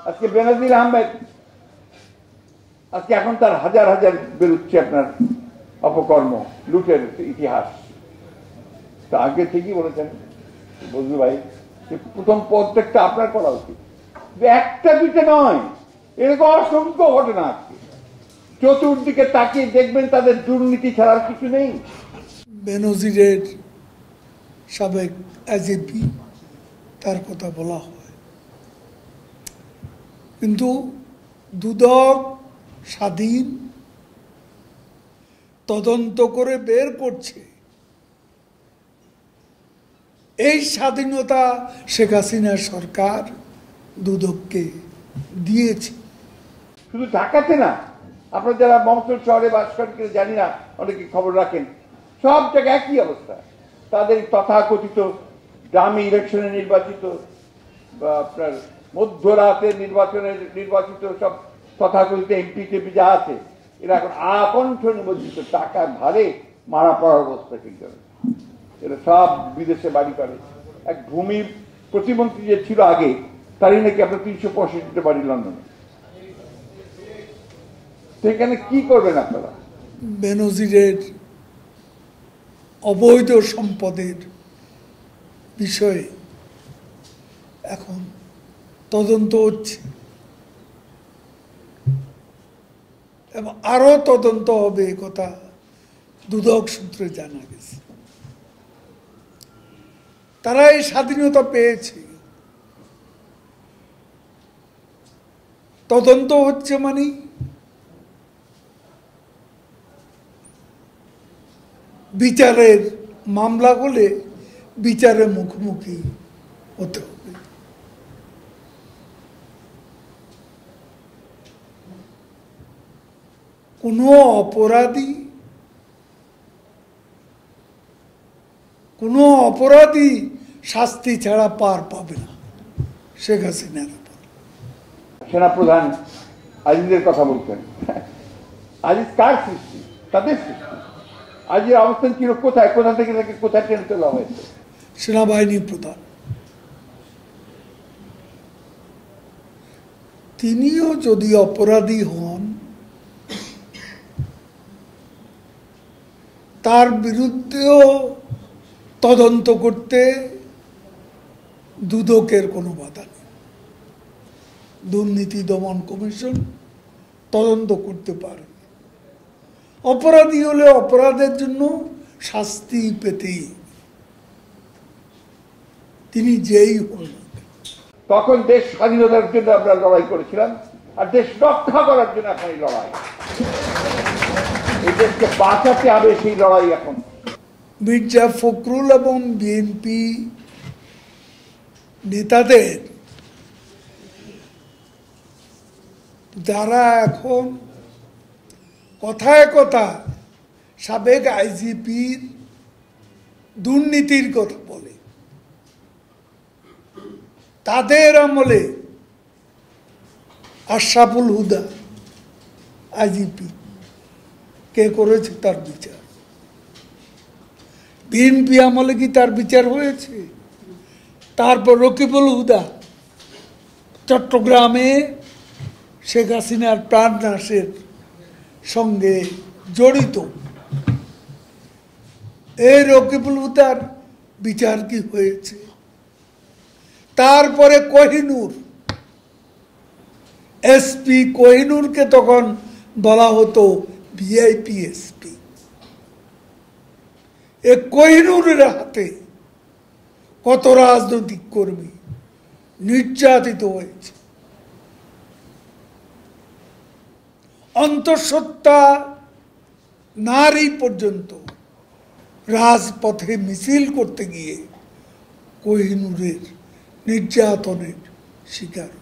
আজকে বেনজির আহমেদ আজকে এখন তার হাজার হাজার বেরোচ্ছে আপনার অপকর্ম, লুটের ইতিহাস। তা আগে ঠিকই বলেছেন বজলু ভাই, প্রথম প্রত্যেকটা আপনার করা উচিত, একটা দুইটা নয়, এরকম অসংখ্য ঘটনা আছে। চতুর্দিকে তাকিয়ে দেখবেন তাদের দুর্নীতি ছাড়ার কিছু নেই। বেনজিরের সাবেক এজিপি তার কথা বলা হয়, কিন্তু দুদক স্বাধীন তদন্ত করে বের করছে। এই স্বাধীনতা শেখ হাসিনার সরকার দুদককে দিয়েছে। শুধু ঢাকাতে না, আপনার যারা মফস্বল শহরে বাস করেন জানি না, অনেকে খবর রাখেন, সব জায়গায় একই অবস্থা। তাদের তথাকথিত দামি ইলেকশনে নির্বাচিত বা আপনার মধ্যরাতে নির্বাচিত সব তথাকথিত এমপি টেপি যা আছে, এরা এখন আকণ্ঠ নিবন্ধিত টাকার ভারে মারা পড়ার অবস্থা। কিন্তু এরা সব বিদেশে বাড়ি করে। এক ভূমি প্রতিমন্ত্রী যে ছিল আগে, তারই নাকি আপনার 365টা বাড়ি লন্ডনে। সেখানে কি করবেন আপনারা? বেনজিরের অবৈধ সম্পদের বিষয়ে এখন তদন্ত হচ্ছে এবং আরো তদন্ত হবে, কথা দুদক সূত্রে জানা গেছে। তারা এই স্বাধীনতা পেয়েছে, তদন্ত হচ্ছে মানে বিচারের মামলা হলে বিচারের মুখোমুখি হতে হবে। কোনো অপরাধী শাস্তি ছাড়া পার পাবে না শেখ হাসিনার উপর। সেনাপ্রধান আজিজের কথা বলতেন। আজিজ কার সৃষ্টি? তাদের সৃষ্টি। আজিজের অবস্থান ছিল কোথায়? কোথা থেকে তাকে কোথায় টেনে তোলা হয়েছে? সেনাবাহিনী প্রধান। তিনিও যদি অপরাধী হন, তার বিরুদ্ধেও তদন্ত করতে দুদকের কোনো বাধা নেই। দুর্নীতি দমন কমিশন তদন্ত করতে পারে। অপরাধী হলে অপরাধের জন্য শাস্তি পেতেই তিনি যেই হন। তখন দেশ স্বাধীনতার জন্য আমরা লড়াই করেছিলাম, আর দেশ রক্ষা করার জন্য এখন এই লড়াই। এই দেশকে বাঁচাতে হবে, সেই লড়াই এখন। মির্জা ফখরুল এবং বিএনপি নেতাদের যারা এখন কথায় কথা সাবেক আইজিপির দুর্নীতির কথা বলে, তাদের আমলে আশরাফুল হুদা আইজিপি কে করেছে তার বিচার? বিএনপি আমলে কি তার বিচার হয়েছে? তারপর রকিবুল হুদা চট্টগ্রামে শেখ হাসিনার প্রাণনাশের সঙ্গে জড়িত, এই রকিবুল হুদার বিচার কি হয়েছে? তারপরে কোহিনূর, এসপি কোহিনূরকে তখন বলা হতো ভিআইপি এসপি। এ কোহিনূরের হাতে কত রাজনৈতিক কর্মী নির্যাতিত হয়েছে। অন্তঃসত্ত্বা নারী পর্যন্ত রাজপথে মিছিল করতে গিয়ে কোহিনূরের নির্যাতনের শিকার।